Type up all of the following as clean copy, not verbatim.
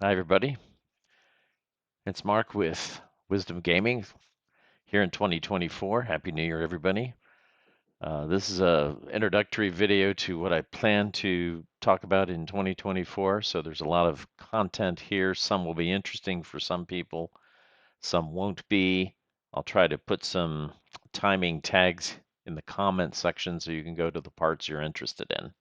Hi, everybody. It's Mark with Wisdom Gaming here in 2024. Happy New Year, everybody. This is a introductory video to what I plan to talk about in 2024. So there's a lot of content here. Some will be interesting for some people, some won't be. I'll try to put some timing tags in the comment section so you can go to the parts you're interested in.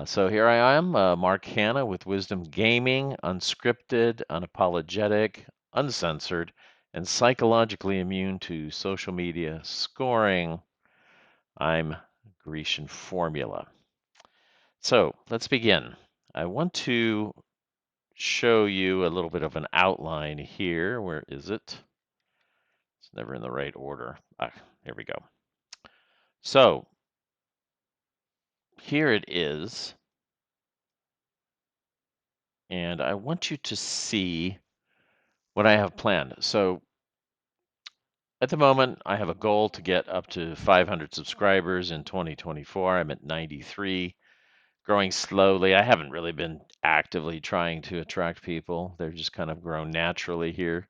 So here I am, Marc Hanna with Wisdom Gaming, unscripted, unapologetic, uncensored, and psychologically immune to social media scoring. I'm Grecian Formula. So let's begin. I want to show you a little bit of an outline here. Where is it? It's never in the right order. Here we go. So here it is. And I want you to see what I have planned. So at the moment, I have a goal to get up to 500 subscribers in 2024. I'm at 93, growing slowly. I haven't really been actively trying to attract people. They're just kind of grown naturally here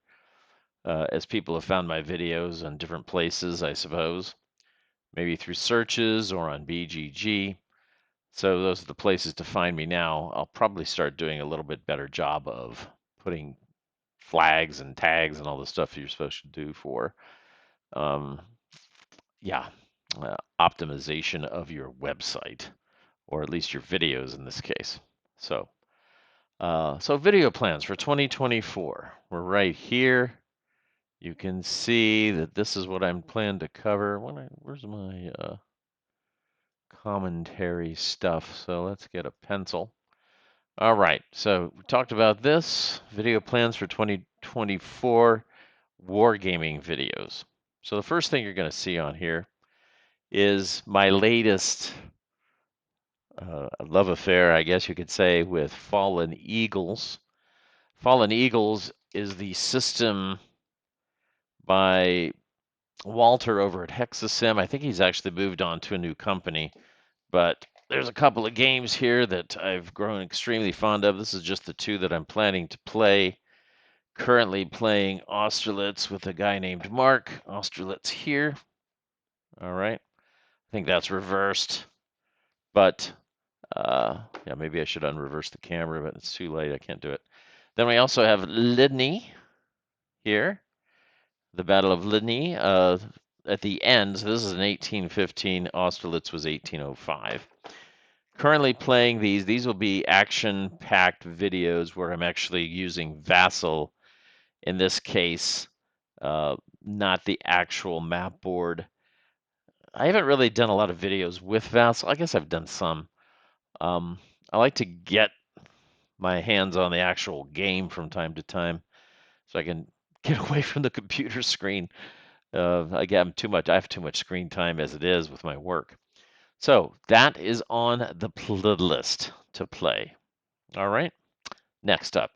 as people have found my videos in different places, I suppose, maybe through searches or on BGG. So those are the places to find me now. I'll probably start doing a little bit better job of putting flags and tags and all the stuff you're supposed to do for um, yeah, optimization of your website, or at least your videos in this case. So, so video plans for 2024. We're right here. You can see that this is what I'm planning to cover. Where's my commentary stuff? So let's get a pencil. All right, so we talked about this. Video plans for 2024 wargaming videos. So the first thing you're going to see on here is my latest love affair, I guess you could say, with Fallen Eagles. Fallen Eagles is the system by Walter over at Hexasim. I think he's actually moved on to a new company, but there's a couple of games here that I've grown extremely fond of. This is just the two that I'm planning to play. Currently playing Austerlitz with a guy named Mark. Austerlitz here. All right. I think that's reversed, but yeah, maybe I should unreverse the camera, but it's too late. I can't do it. Then we also have Lydney here, the Battle of Lydney at the end. So this is an 1815. Austerlitz was 1805. Currently playing these. These will be action-packed videos where I'm actually using Vassal in this case, not the actual map board. I haven't really done a lot of videos with Vassal. I guess I've done some. I like to get my hands on the actual game from time to time so I can get away from the computer screen. I have too much screen time as it is with my work. So that is on the playlist to play. All right. Next up,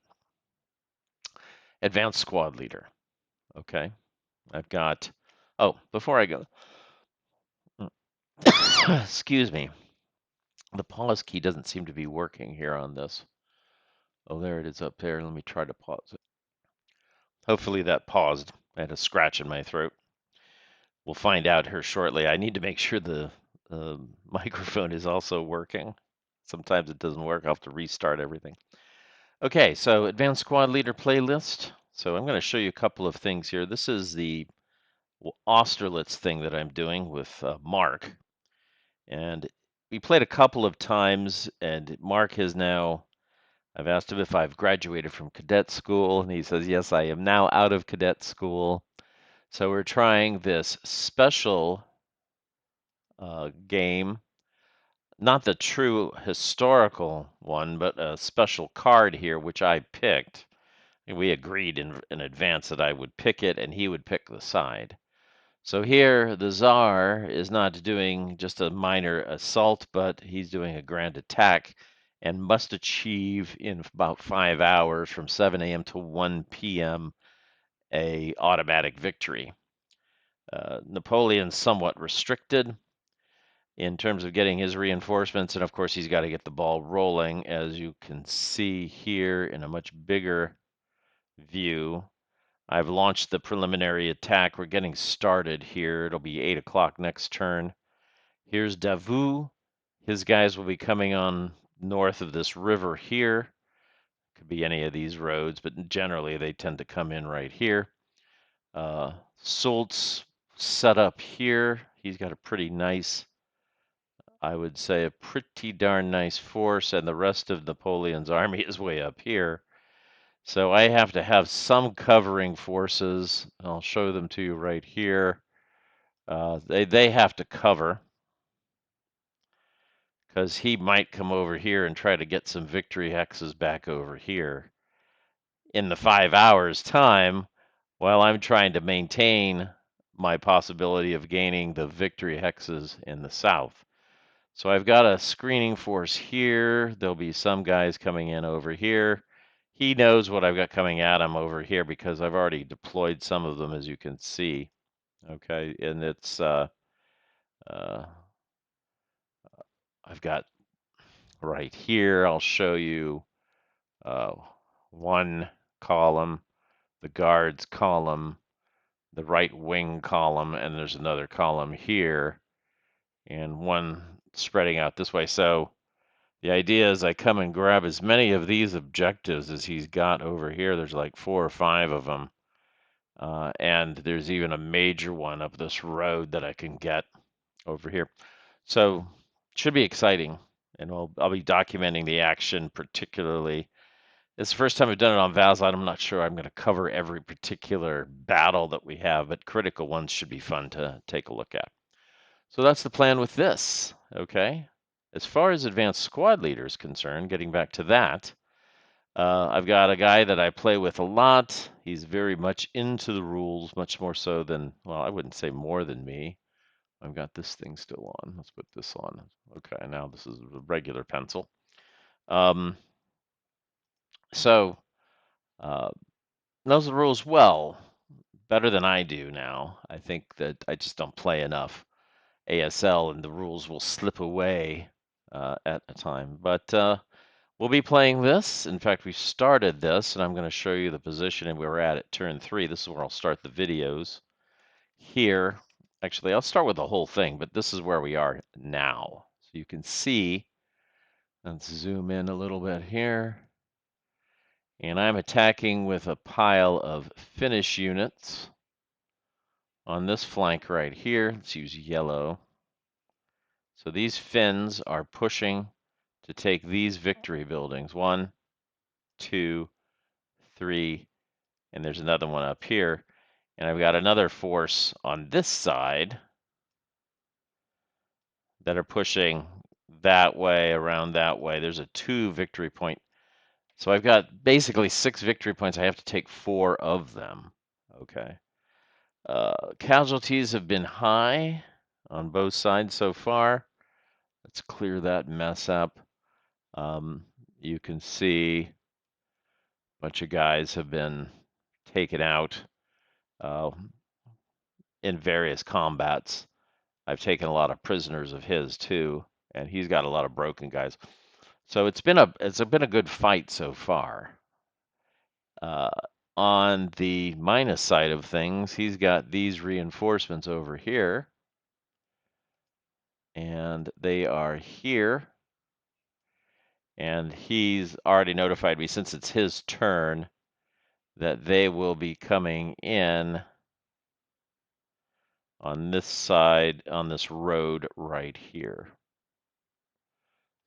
Advanced Squad Leader. Okay. I've got, oh, before I go, excuse me, the pause key doesn't seem to be working here on this. Oh, there it is up there. Let me try to pause it. Hopefully that paused. I had a scratch in my throat. We'll find out here shortly. I need to make sure the microphone is also working. Sometimes it doesn't work. I'll have to restart everything. Okay, so Advanced Squad Leader playlist. So I'm going to show you a couple of things here. This is the Austerlitz thing that I'm doing with Mark. And we played a couple of times, and Mark has now, I've asked him if I've graduated from cadet school, and he says, yes, I am now out of cadet school. So we're trying this special game, not the true historical one, but a special card here, which I picked. And we agreed in advance that I would pick it and he would pick the side. So here, the Tsar is not doing just a minor assault, but he's doing a grand attack and must achieve in about 5 hours from 7 a.m. to 1 p.m. a automatic victory. Napoleon's somewhat restricted. in terms of getting his reinforcements. And of course, he's got to get the ball rolling, as you can see here in a much bigger view. I've launched the preliminary attack. We're getting started here. It'll be 8 o'clock next turn. Here's Davout. His guys will be coming on north of this river here. Could be any of these roads, but generally they tend to come in right here. Soult's set up here. He's got a pretty nice, I would say, a pretty darn nice force, and the rest of Napoleon's army is way up here. So I have to have some covering forces. I'll show them to you right here. They have to cover, because he might come over here and try to get some victory hexes back over here in the 5 hours time, while I'm trying to maintain my possibility of gaining the victory hexes in the south. So I've got a screening force here. There'll be some guys coming in over here. He knows what I've got coming at him over here because I've already deployed some of them, as you can see. Okay, and it's I've got right here, I'll show you one column, the guards column, the right wing column, and there's another column here, and one spreading out this way. So the idea is I come and grab as many of these objectives as he's got over here. There's like 4 or 5 of them. And there's even a major one up this road that I can get over here. So should be exciting. And I'll be documenting the action particularly. It's the first time I've done it on Vazline. I'm not sure I'm going to cover every particular battle that we have, but critical ones should be fun to take a look at. So that's the plan with this, okay? As far as advanced squad leader is concerned, getting back to that, I've got a guy that I play with a lot. He's very much into the rules, much more so than, well, I wouldn't say more than me. I've got this thing still on. Let's put this on. Okay, now this is a regular pencil. So knows the rules well, better than I do now. I think that I just don't play enough ASL, and the rules will slip away at a time. But we'll be playing this. In fact, we started this, and I'm going to show you the position and where we're at turn 3. This is where I'll start the videos. Here, actually, I'll start with the whole thing, but this is where we are now. So you can see, let's zoom in a little bit here. And I'm attacking with a pile of Finnish units on this flank right here. Let's use yellow. So these Finns are pushing to take these victory buildings. 1, 2, 3, and there's another one up here. And I've got another force on this side that are pushing that way, around that way. There's a 2 victory point. So I've got basically 6 victory points. I have to take 4 of them. Okay. Casualties have been high on both sides so far. Let's clear that mess up. You can see a bunch of guys have been taken out in various combats. I've taken a lot of prisoners of his too, and he's got a lot of broken guys. So it's been a good fight so far. On the minus side of things, he's got these reinforcements over here, and they are here. And he's already notified me, since it's his turn, that they will be coming in on this side, on this road right here.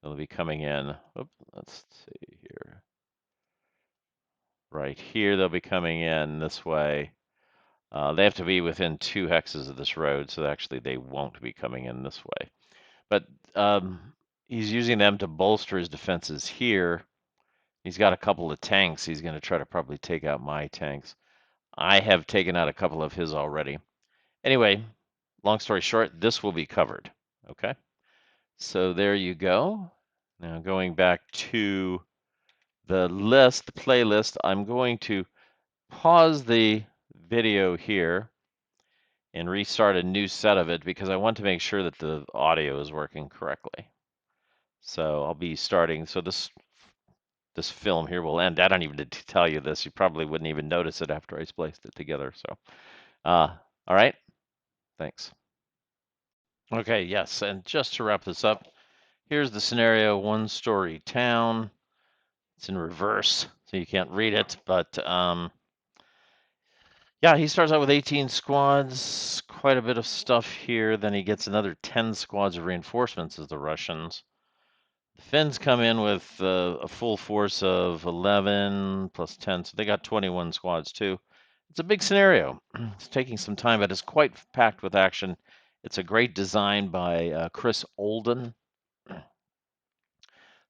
They'll be coming in. Oops, let's see here. Right here, they'll be coming in this way. They have to be within 2 hexes of this road, so actually they won't be coming in this way. But he's using them to bolster his defenses here. He's got a couple of tanks. He's going to try to probably take out my tanks. I have taken out a couple of his already. Anyway, long story short, this will be covered. Okay, so there you go. Now going back to the list, the playlist, I'm going to pause the video here, and restart a new set of it because I want to make sure that the audio is working correctly. So I'll be starting. So this film here will end. I don't even need to tell you this. You probably wouldn't even notice it after I spliced it together. So, all right. Thanks. Okay. Yes. And just to wrap this up, here's the scenario: one-story town. It's in reverse, so you can't read it. But yeah, he starts out with 18 squads, quite a bit of stuff here. Then he gets another 10 squads of reinforcements as the Russians. The Finns come in with a full force of 11 plus 10, so they got 21 squads too. It's a big scenario. It's taking some time, but it's quite packed with action. It's a great design by Chris Olden.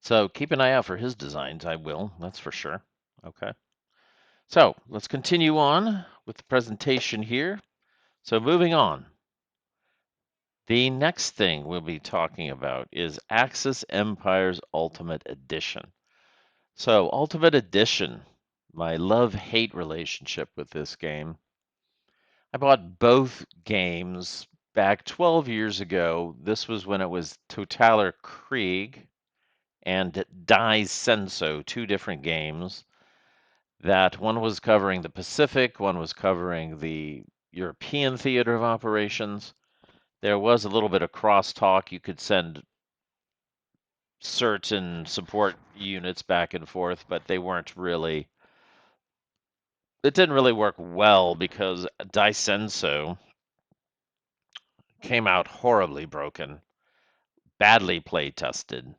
So keep an eye out for his designs. I will, that's for sure. Okay. So let's continue on with the presentation here. So moving on. The next thing we'll be talking about is Axis Empires Ultimate Edition. So Ultimate Edition, my love-hate relationship with this game. I bought both games back 12 years ago. This was when it was Totaler Krieg and Die Senso, two different games. That one was covering the Pacific, one was covering the European theater of operations. There was a little bit of crosstalk. You could send certain support units back and forth, but they weren't really. It didn't really work well because Daisenso came out horribly broken, badly play tested,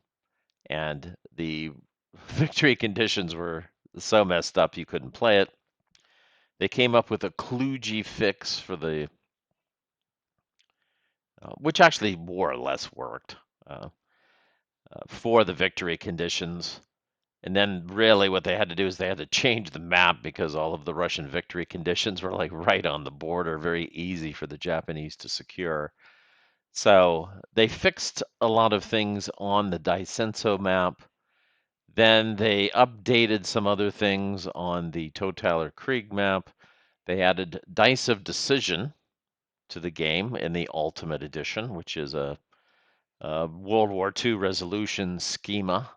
and the victory conditions were so messed up you couldn't play it. They came up with a kludgy fix for the, which actually more or less worked uh, for the victory conditions. And then really what they had to do is they had to change the map because all of the Russian victory conditions were like right on the border, very easy for the Japanese to secure. So they fixed a lot of things on the Daisenso map. Then they updated some other things on the Totaler Krieg map. They added Dice of Decision to the game in the Ultimate Edition, which is a World War II resolution schema.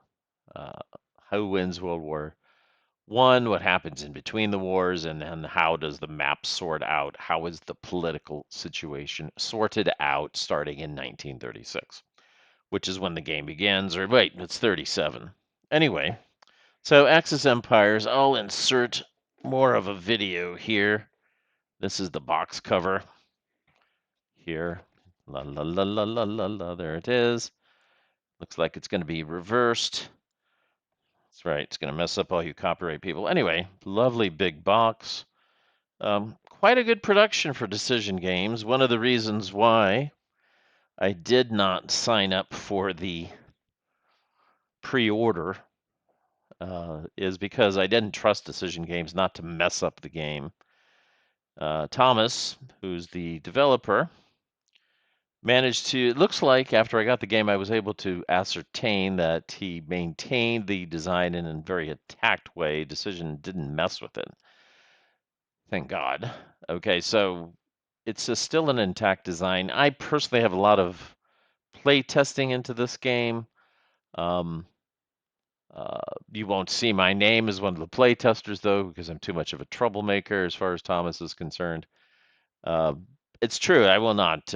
Uh, who wins World War One, what happens in between the wars, and then how does the map sort out? How is the political situation sorted out starting in 1936, which is when the game begins, or wait, it's 37. Anyway, so Axis Empires, I'll insert more of a video here. This is the box cover here. La la la la la la la, there it is. Looks like it's going to be reversed. That's right, it's going to mess up all you copyright people. Anyway, lovely big box. Quite a good production for Decision Games. One of the reasons why I did not sign up for the pre-order is because I didn't trust Decision Games not to mess up the game. Thomas, who's the developer, managed to, it looks like after I got the game, I was able to ascertain that he maintained the design in a very attacked way. Decision didn't mess with it. Thank God. Okay, so it's still an intact design. I personally have a lot of play testing into this game. Um, uh, you won't see my name as one of the play testers, though, because I'm too much of a troublemaker as far as Thomas is concerned. Uh, it's true, I will not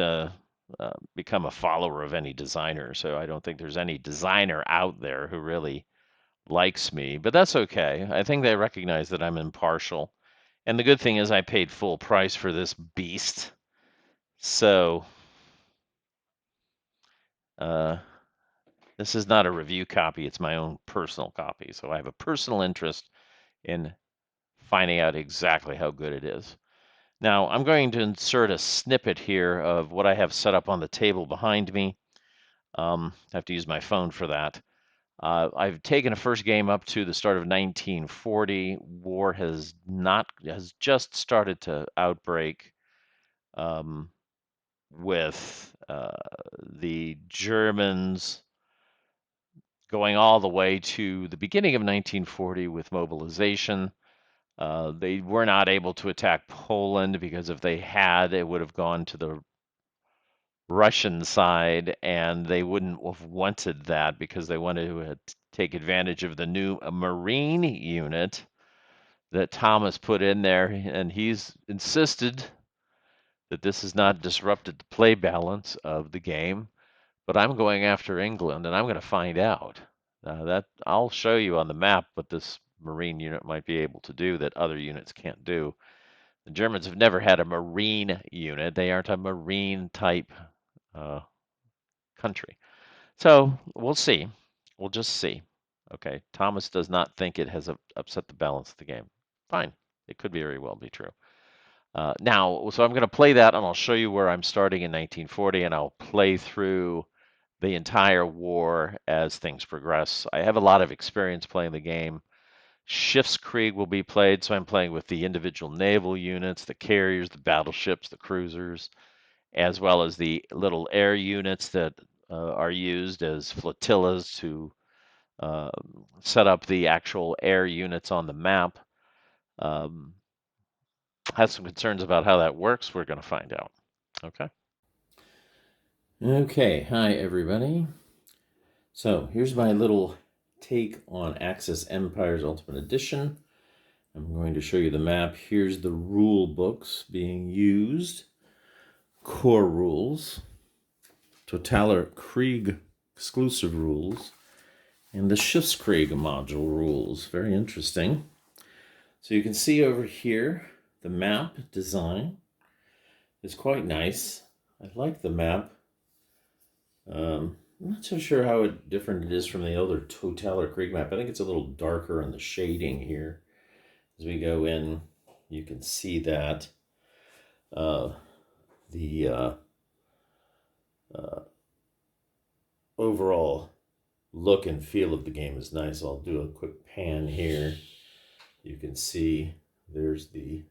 become a follower of any designer, so I don't think there's any designer out there who really likes me, but that's okay. I think they recognize that I'm impartial. And the good thing is I paid full price for this beast. So uh, this is not a review copy, it's my own personal copy. So I have a personal interest in finding out exactly how good it is. Now I'm going to insert a snippet here of what I have set up on the table behind me. I have to use my phone for that. I've taken a first game up to the start of 1940. War has just started to outbreak um, with the Germans going all the way to the beginning of 1940 with mobilization. They were not able to attack Poland because if they had, it would have gone to the Russian side, and they wouldn't have wanted that because they wanted to take advantage of the new Marine unit that Thomas put in there, and he's insisted that this has not disrupted the play balance of the game. But I'm going after England, and I'm going to find out. That I'll show you on the map what this Marine unit might be able to do that other units can't do. The Germans have never had a Marine unit. They aren't a Marine type uh, country. So we'll see. We'll just see. Okay. Thomas does not think it has upset the balance of the game. Fine. It could very well be true. Now, so I'm going to play that and I'll show you where I'm starting in 1940 and I'll play through the entire war as things progress. I have a lot of experience playing the game. Schiffskrieg will be played, so I'm playing with the individual naval units, the carriers, the battleships, the cruisers, as well as the little air units that are used as flotillas to uh, set up the actual air units on the map. Um, has some concerns about how that works. We're going to find out. Okay. Okay, hi everybody. So here's my little take on Axis Empires Ultimate Edition. I'm going to show you the map. Here's the rule books being used. Core rules, Totaler Krieg exclusive rules, and the Schiffskrieg module rules. Very interesting. So you can see over here, the map design is quite nice. I like the map. I'm not so sure how different it is from the other Totaler Krieg map. I think it's a little darker in the shading here. As we go in, you can see that the overall look and feel of the game is nice. I'll do a quick pan here. You can see there's the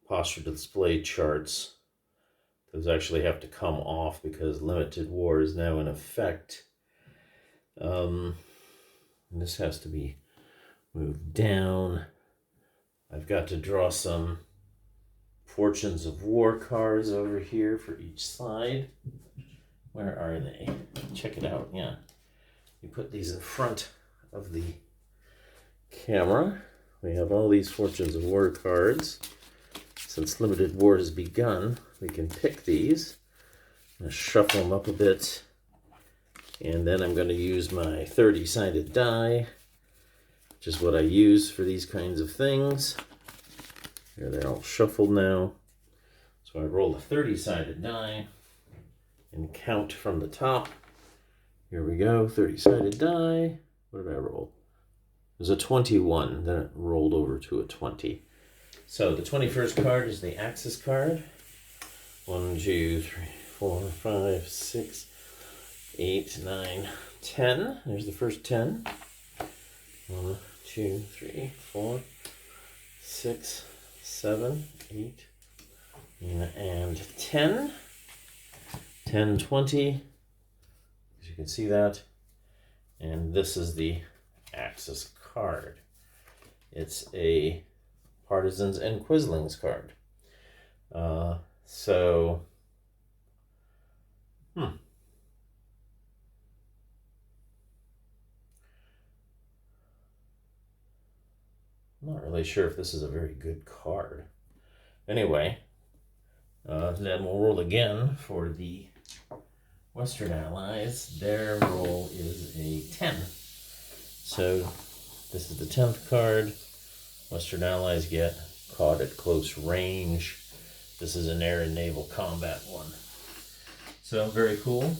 posture display charts. Those actually have to come off because limited war is now in effect. And this has to be moved down. I've got to draw some Fortunes of War cards over here for each side. Where are they? Check it out. Yeah. You put these in front of the camera. We have all these Fortunes of War cards. Since limited war has begun, we can pick these. I'm going to shuffle them up a bit. And then I'm going to use my 30-sided die, which is what I use for these kinds of things. Here they're all shuffled now. So I roll a 30-sided die and count from the top. Here we go, 30-sided die. What did I roll? It was a 21, then it rolled over to a 20. So the 21st card is the Axis card. 1, 2, 3, 4, 5, 6, 8, 9, 10. There's the first 10. 1, 2, 3, 4, 6, 7, 8, and 10. 10, 20. As you can see that. And this is the Axis card. It's a Partisans and Quislings card. I'm not really sure if this is a very good card. Anyway, then we'll roll again for the Western Allies. Their roll is a 10. So this is the 10th card. Western Allies get caught at close range. This is an air and naval combat one. So very cool.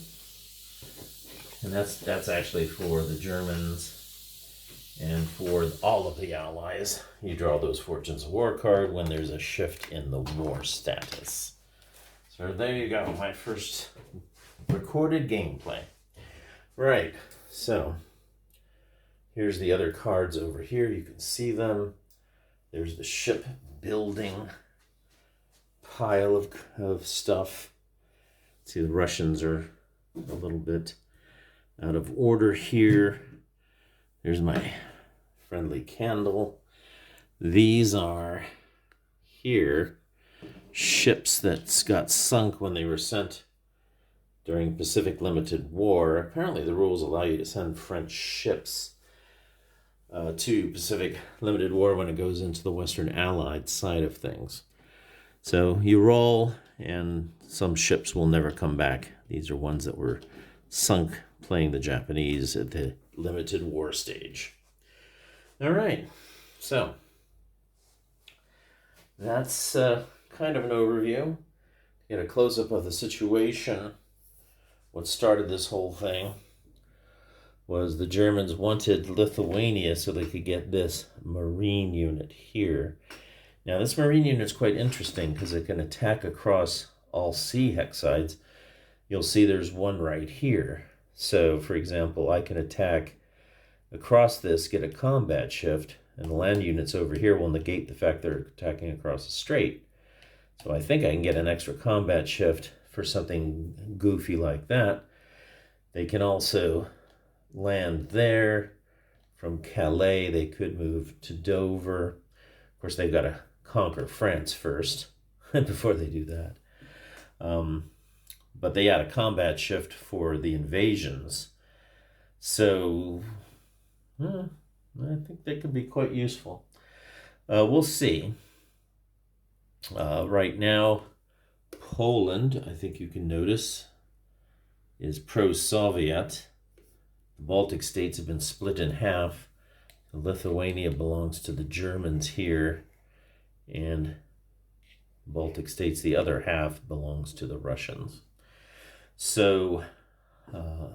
And that's actually for the Germans and for all of the Allies. You draw those Fortunes of War card when there's a shift in the war status. So there you go, my first recorded gameplay. Right, so here's the other cards over here. You can see them. There's the ship building pile of stuff. See, the Russians are a little bit out of order here. There's my friendly candle. These are here ships that got sunk when they were sent during Pacific Limited War. Apparently, the rules allow you to send French ships to Pacific Limited War when it goes into the Western Allied side of things. So you roll, and some ships will never come back. These are ones that were sunk playing the Japanese at the Limited War stage. All right, so that's kind of an overview. Get a close-up of the situation. What started this whole thing was the Germans wanted Lithuania so they could get this Marine unit here. Now, this Marine unit is quite interesting because it can attack across all sea hexides. You'll see there's one right here. So, for example, I can attack across this, get a combat shift, and the land units over here will negate the fact they're attacking across the strait. So I think I can get an extra combat shift for something goofy like that. They can also land there. From Calais, they could move to Dover. Of course, they've got to conquer France first before they do that. But they had a combat shift for the invasions. So I think they could be quite useful. We'll see. Right now, Poland, I think you can notice, is pro-Soviet. The Baltic states have been split in half. Lithuania belongs to the Germans here, and Baltic states, the other half, belongs to the Russians. So the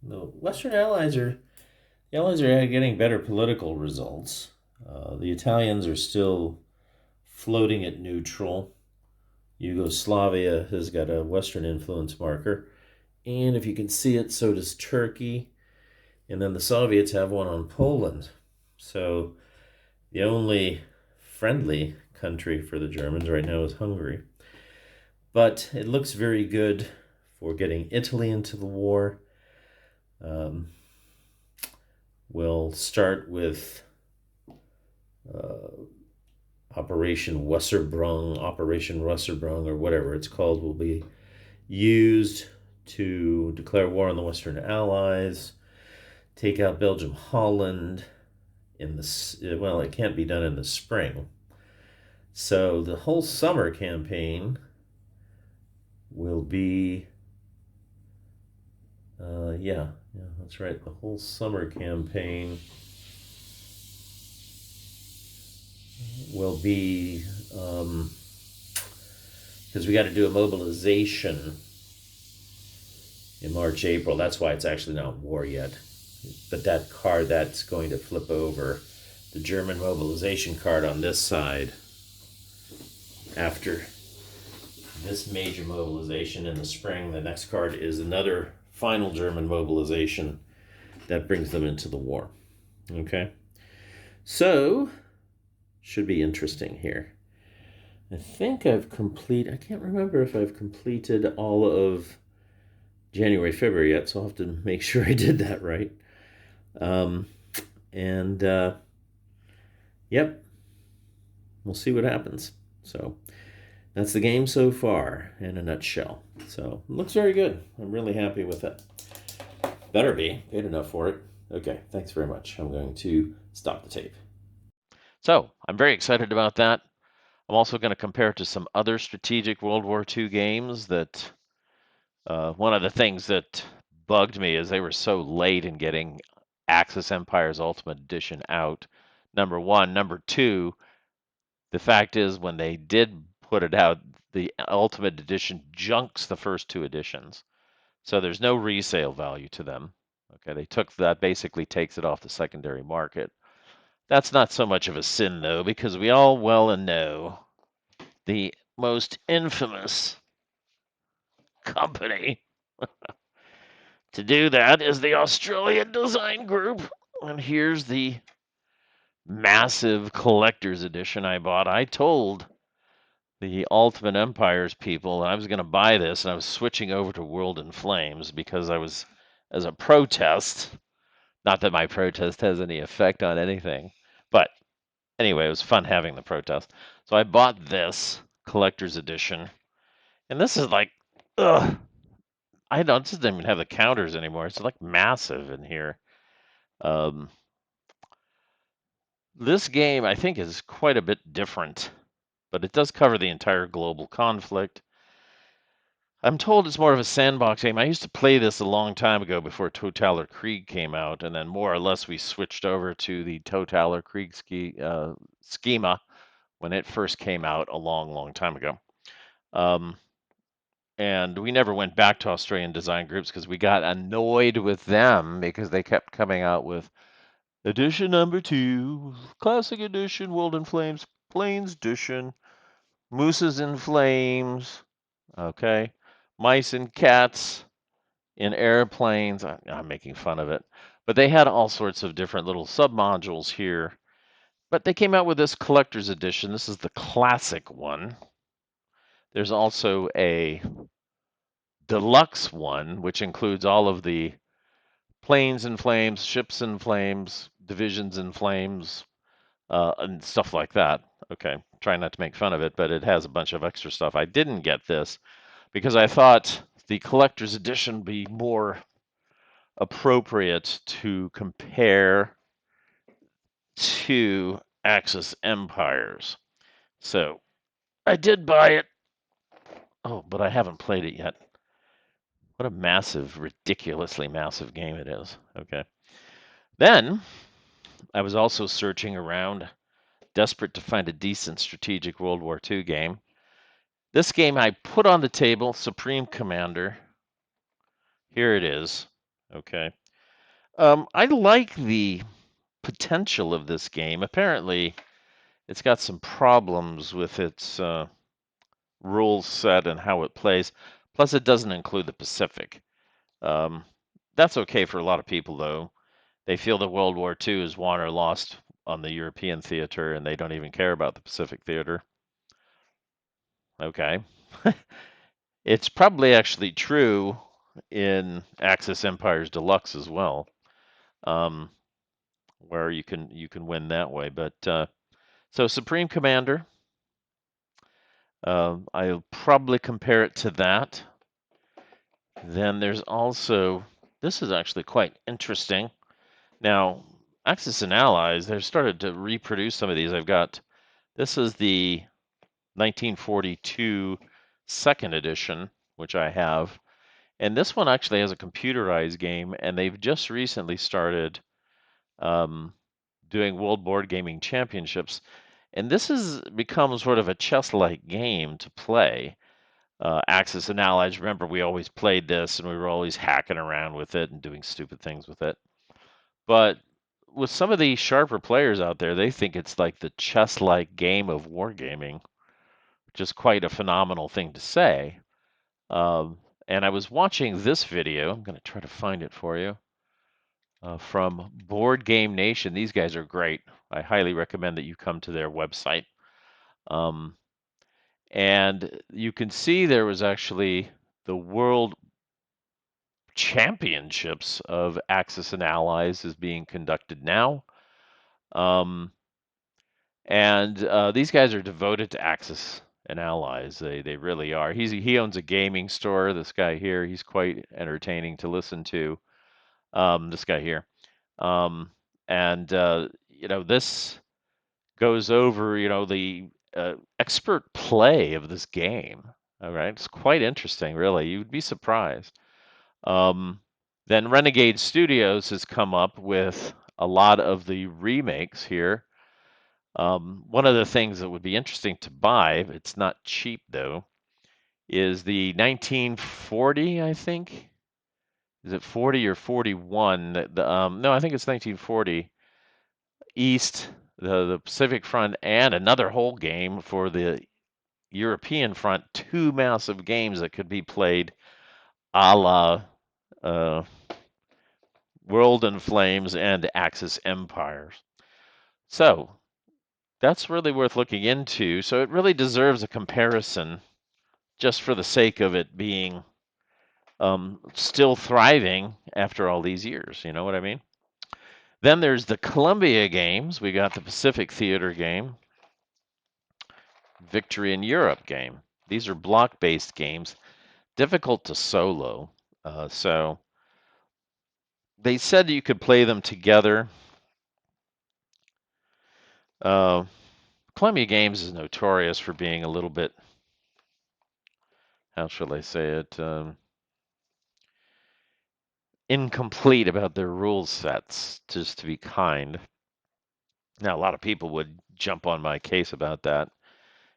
Western Allies are getting better political results. The Italians are still floating at neutral. Yugoslavia has got a Western influence marker, and if you can see it, so does Turkey. And then the Soviets have one on Poland. So the only friendly country for the Germans right now is Hungary. But it looks very good for getting Italy into the war. We'll start with Operation Wasserbrung, or whatever it's called, will be used to declare war on the Western Allies, take out Belgium, Holland. It can't be done in the spring. So the whole summer campaign will be, that's right. The whole summer campaign will be, because we got to do a mobilization in March, April. That's why it's actually not war yet. But that card that's going to flip over, the German mobilization card on this side, after this major mobilization in the spring, the next card is another final German mobilization that brings them into the war. Okay? So, should be interesting here. I think I can't remember if I've completed all of January, February yet, so I'll have to make sure I did that right. Yep, we'll see what happens. So that's the game so far in a nutshell. So it looks very good. I'm really happy with it. Better be. Paid enough for it. Okay, thanks very much. I'm going to stop the tape. So I'm very excited about that. I'm also going to compare it to some other strategic World War II games that one of the things that bugged me is they were so late in getting Axis Empires Ultimate Edition out. Number one. Number two, the fact is when they did put it out, the Ultimate Edition junks the first two editions. So there's no resale value to them. Okay, basically takes it off the secondary market. That's not so much of a sin, though, because we all well and know the most infamous company to do that is the Australian Design Group. And here's the massive collector's edition I bought. I told the Ultimate Empires people that I was going to buy this, and I was switching over to World in Flames because I was, as a protest, not that my protest has any effect on anything, but Anyway, it was fun having the protest. So I bought this collector's edition, and this is like, ugh, I don't, it doesn't even have the counters anymore. It's like massive in here. Um, this game, I think, is quite a bit different, but it does cover the entire global conflict. I'm told it's more of a sandbox game. I used to play this a long time ago before Totaler Krieg came out, and then more or less we switched over to the Totaler Krieg schema when it first came out a long, long time ago. Um, and we never went back to Australian design groups because we got annoyed with them because they kept coming out with edition number 2, classic edition, World in Flames, Plains edition, Mooses in Flames, okay, mice and cats in airplanes. I'm making fun of it, but they had all sorts of different little sub modules here. But they came out with this collector's edition. This is the classic one. There's also a deluxe one, which includes all of the planes in flames, ships in flames, divisions in flames, and stuff like that. Okay, trying not to make fun of it, but it has a bunch of extra stuff. I didn't get this because I thought the collector's edition would be more appropriate to compare to Axis Empires. So I did buy it. Oh, but I haven't played it yet. What a massive, ridiculously massive game it is. Okay. Then I was also searching around, desperate to find a decent strategic World War II game. This game I put on the table, Supreme Commander. Here it is. Okay. I like the potential of this game. Apparently, it's got some problems with its rules set and how it plays. Plus, it doesn't include the Pacific. Um, that's okay for a lot of people, though. They feel that World War II is won or lost on the European theater, and they don't even care about the Pacific theater. Okay. It's probably actually true in Axis Empires Deluxe as well, um, where you can win that way. But so Supreme Commander, I'll probably compare it to that. Then there's also, this is actually quite interesting. Now, Axis and Allies, they've started to reproduce some of these. This is the 1942 second edition, which I have. And this one actually has a computerized game, and they've just recently started um, doing World Board Gaming Championships. And this has become sort of a chess-like game to play. Axis and Allies, remember, we always played this, and we were always hacking around with it and doing stupid things with it. But with some of the sharper players out there, they think it's like the chess-like game of wargaming, which is quite a phenomenal thing to say. And I was watching this video. I'm going to try to find it for you from Board Game Nation. These guys are great. I highly recommend that you come to their website. Um, and you can see there was actually the World Championships of Axis and Allies is being conducted now. Um, and these guys are devoted to Axis and Allies. They really are. He owns a gaming store. This guy here, he's quite entertaining to listen to. This guy here, and this goes over the expert play of this game. All right, it's quite interesting, really. You'd be surprised. Um, then Renegade Studios has come up with a lot of the remakes here. One of the things that would be interesting to buy, it's not cheap though, is the 1940, I think. Is it 40 or 41? No, I think it's 1940. East, the Pacific Front, and another whole game for the European front. Two massive games that could be played a la uh, World in Flames and Axis Empires. So that's really worth looking into. So it really deserves a comparison just for the sake of it being still thriving after all these years. You know what I mean? Then there's the Columbia games. We got the Pacific Theater game, Victory in Europe game. These are block-based games, difficult to solo. So they said you could play them together. Uh, Columbia Games is notorious for being a little bit, how shall I say it, incomplete about their rule sets, just to be kind. Now, a lot of people would jump on my case about that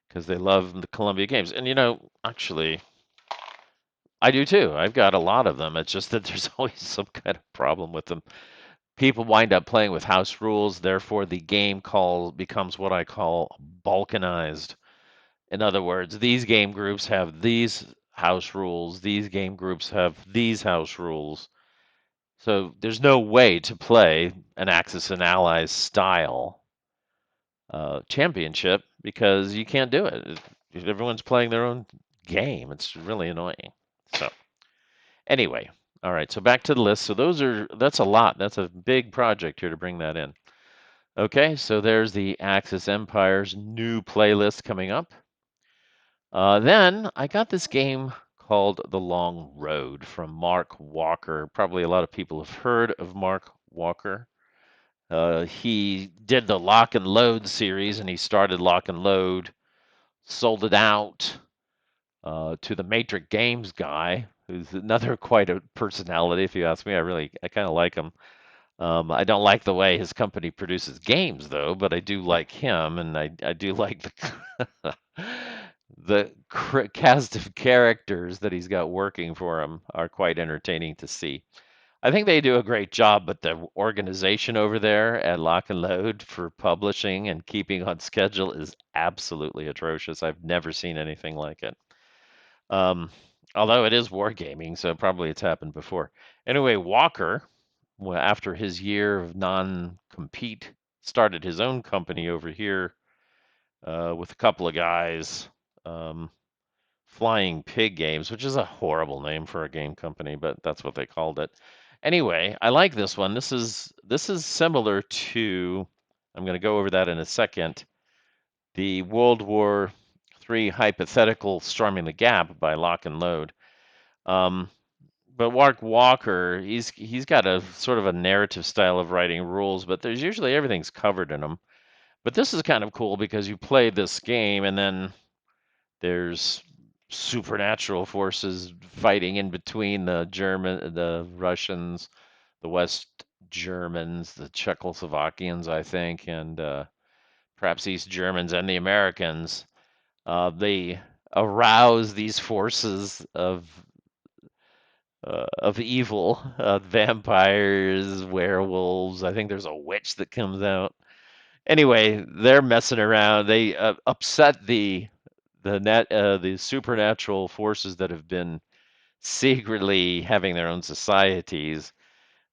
because they love the Columbia Games. And, actually, I do too. I've got a lot of them. It's just that there's always some kind of problem with them. People wind up playing with house rules, therefore the game becomes what I call balkanized. In other words, these game groups have these house rules, these game groups have these house rules. So there's no way to play an Axis and Allies style championship because you can't do it. Everyone's playing their own game. It's really annoying. So anyway, all right. So back to the list. So that's a lot. That's a big project here to bring that in. Okay, so there's the Axis Empires new playlist coming up. Then I got this game called The Long Road from Mark Walker. Probably a lot of people have heard of Mark Walker. He did the Lock and Load series, and he started Lock and Load, sold it out to the Matrix Games guy, who's another quite a personality, if you ask me. I kind of like him. I don't like the way his company produces games, though, but I do like him, and I do like the cast of characters that he's got working for him are quite entertaining to see. I think they do a great job, but the organization over there at Lock and Load for publishing and keeping on schedule is absolutely atrocious. I've never seen anything like it. Um, Although it is wargaming, so probably it's happened before. Anyway, Walker, well, after his year of non-compete, started his own company over here with a couple of guys, um, Flying Pig Games, which is a horrible name for a game company, but that's what they called it. Anyway, I like this one. This is similar to, I'm going to go over that in a second, the World War III hypothetical Storming the Gap by Lock and Load. Um, but Mark Walker, he's got a sort of a narrative style of writing rules, but there's usually everything's covered in them. But this is kind of cool because you play this game and then there's supernatural forces fighting in between the Russians, the West Germans, the Czechoslovakians, I think, and perhaps East Germans and the Americans. They arouse these forces of evil, vampires, werewolves. I think there's a witch that comes out. Anyway, they're messing around. They upset the supernatural forces that have been secretly having their own societies.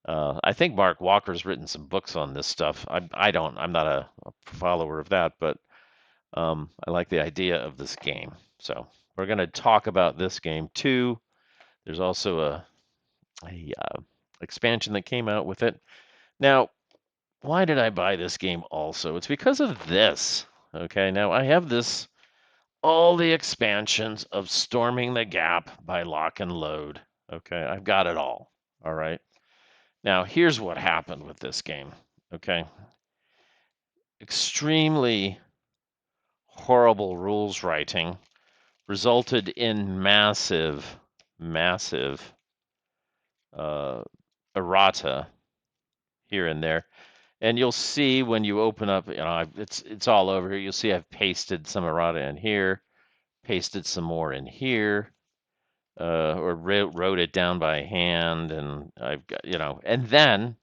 I think Mark Walker's written some books on this stuff. I'm not a follower of that, but I like the idea of this game. So we're going to talk about this game too. There's also a expansion that came out with it. Now, why did I buy this game also? It's because of this. Okay, now I have all the expansions of Storming the Gap by Lock and Load. Okay, I've got it all. All right. Now, here's what happened with this game. Okay, extremely horrible rules writing resulted in massive uh, errata here and there. And you'll see when you open up, it's all over here. You'll see I've pasted some errata in here, pasted some more in here, or wrote it down by hand, and I've got, and then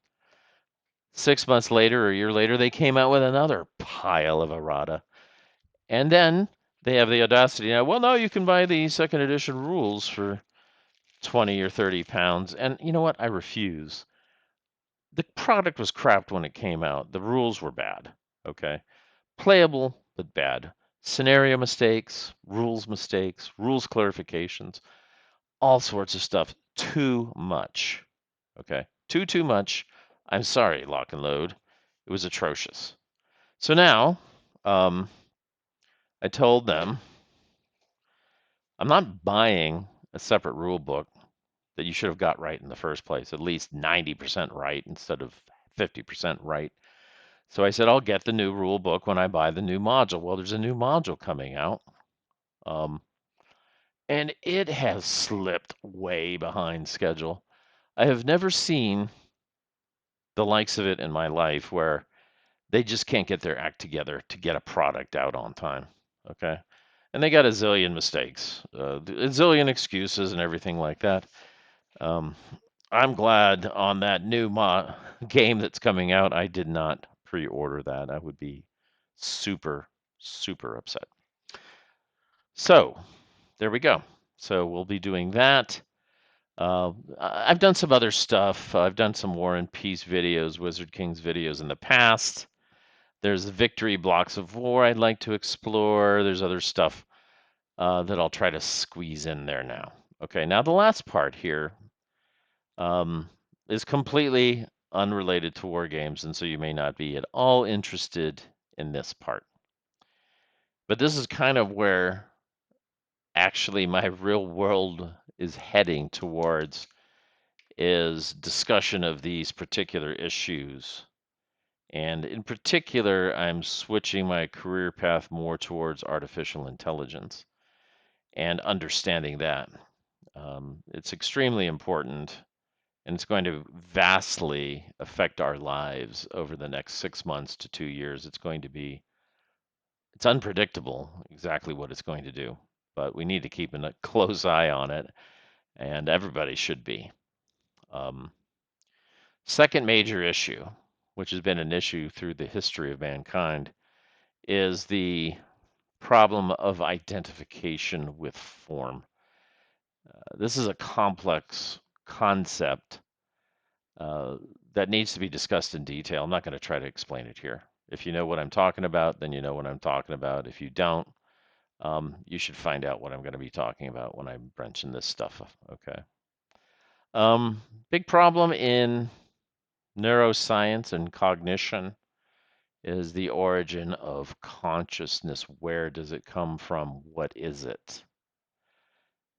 6 months later or a year later, they came out with another pile of errata, and then they have the audacity now. Well, no, you can buy the second edition rules for 20 or 30 pounds, and you know what? I refuse. The product was crap when it came out. The rules were bad. Okay. Playable, but bad. Scenario mistakes, rules clarifications, all sorts of stuff. Too much. Okay. Too much. I'm sorry, Lock and Load. It was atrocious. So now, um, I told them I'm not buying a separate rule book that you should have got right in the first place, at least 90% right instead of 50% right. So I said, I'll get the new rule book when I buy the new module. Well, there's a new module coming out, um, and it has slipped way behind schedule. I have never seen the likes of it in my life where they just can't get their act together to get a product out on time. Okay. And they got a zillion mistakes, a zillion excuses, and everything like that. Um, I'm glad on that new game that's coming out, I did not pre order that. I would be super, super upset. So there we go. So we'll be doing that. I've done some other stuff. I've done some War and Peace videos, Wizard Kings videos in the past. There's the victory blocks of war I'd like to explore. There's other stuff that I'll try to squeeze in there now. Okay, now the last part here um, is completely unrelated to war games, and so you may not be at all interested in this part. But this is kind of where actually my real world is heading towards is discussion of these particular issues. And in particular, I'm switching my career path more towards artificial intelligence and understanding that. It's extremely important and it's going to vastly affect our lives over the next 6 months to 2 years. It's unpredictable exactly what it's going to do, but we need to keep a close eye on it, and everybody should be. Um, Second major issue, which has been an issue through the history of mankind, is the problem of identification with form. This is a complex concept uh, that needs to be discussed in detail. I'm not going to try to explain it here. If you know what I'm talking about, then you know what I'm talking about. If you don't, you should find out what I'm going to be talking about when I mention this stuff. Okay. Big problem in neuroscience and cognition is the origin of consciousness. Where does it come from? What is it?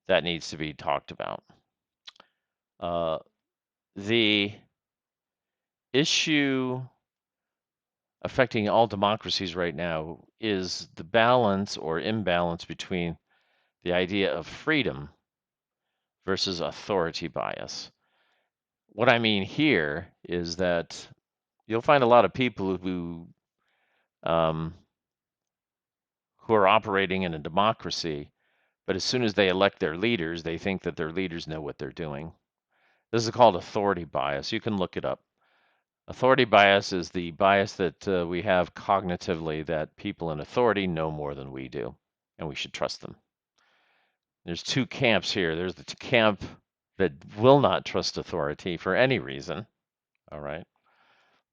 That needs to be talked about. Uh, the issue affecting all democracies right now is the balance or imbalance between the idea of freedom versus authority bias. What I mean here is that you'll find a lot of people um, who are operating in a democracy, but as soon as they elect their leaders, they think that their leaders know what they're doing. This is called authority bias. You can look it up. Authority bias is the bias that we have cognitively that people in authority know more than we do, and we should trust them. There's two camps here. There's the camp that will not trust authority for any reason, all right?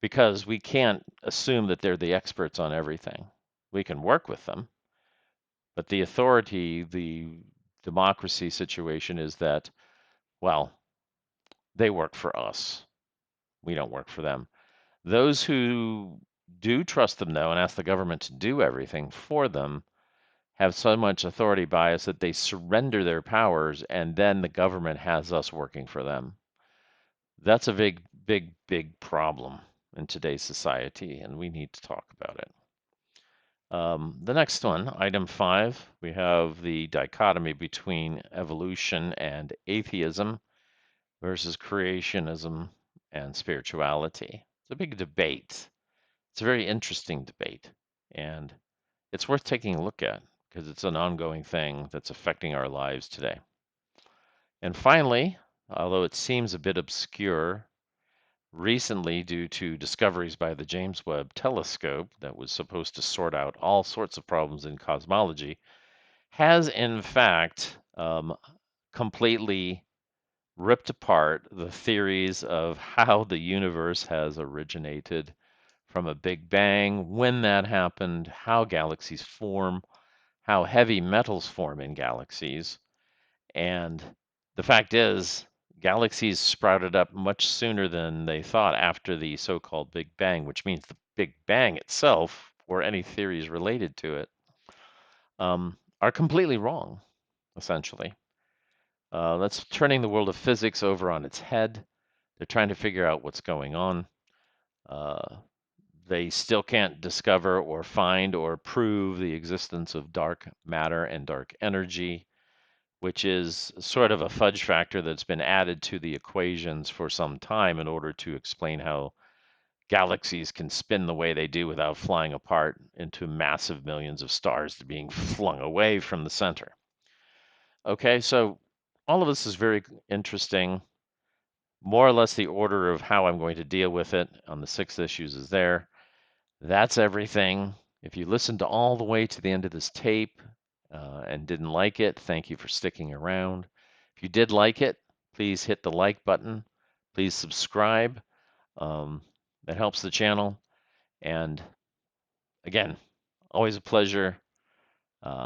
Because we can't assume that they're the experts on everything. We can work with them, but the authority, the democracy situation is that, well, they work for us. We don't work for them. Those who do trust them, though, and ask the government to do everything for them have so much authority bias that they surrender their powers, and then the government has us working for them. That's a big, big, big problem in today's society, and we need to talk about it. The next one, item 5, we have the dichotomy between evolution and atheism versus creationism and spirituality. It's a big debate. It's a very interesting debate, and it's worth taking a look at because it's an ongoing thing that's affecting our lives today. And finally, although it seems a bit obscure, recently, due to discoveries by the James Webb Telescope that was supposed to sort out all sorts of problems in cosmology, has in fact completely ripped apart the theories of how the universe has originated from a big bang, when that happened, how galaxies form, how heavy metals form in galaxies. And the fact is, Galaxies sprouted up much sooner than they thought after the so-called Big Bang, which means the Big Bang itself, or any theories related to it, are completely wrong, essentially. That's turning the world of physics over on its head. They're trying to figure out what's going on. Uh, they still can't discover or find or prove the existence of dark matter and dark energy, which is sort of a fudge factor that's been added to the equations for some time in order to explain how galaxies can spin the way they do without flying apart into massive millions of stars being flung away from the center. Okay, so all of this is very interesting. More or less the order of how I'm going to deal with it on the 6 issues is there. That's everything. If you listened to all the way to the end of this tape and didn't like it, thank you for sticking around. If you did like it, please hit the like button. Please subscribe. Um, that helps the channel. And again, always a pleasure.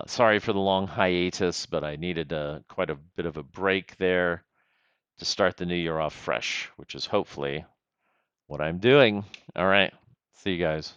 Sorry for the long hiatus, but I needed quite a bit of a break there to start the new year off fresh, which is hopefully what I'm doing. All right. See you guys.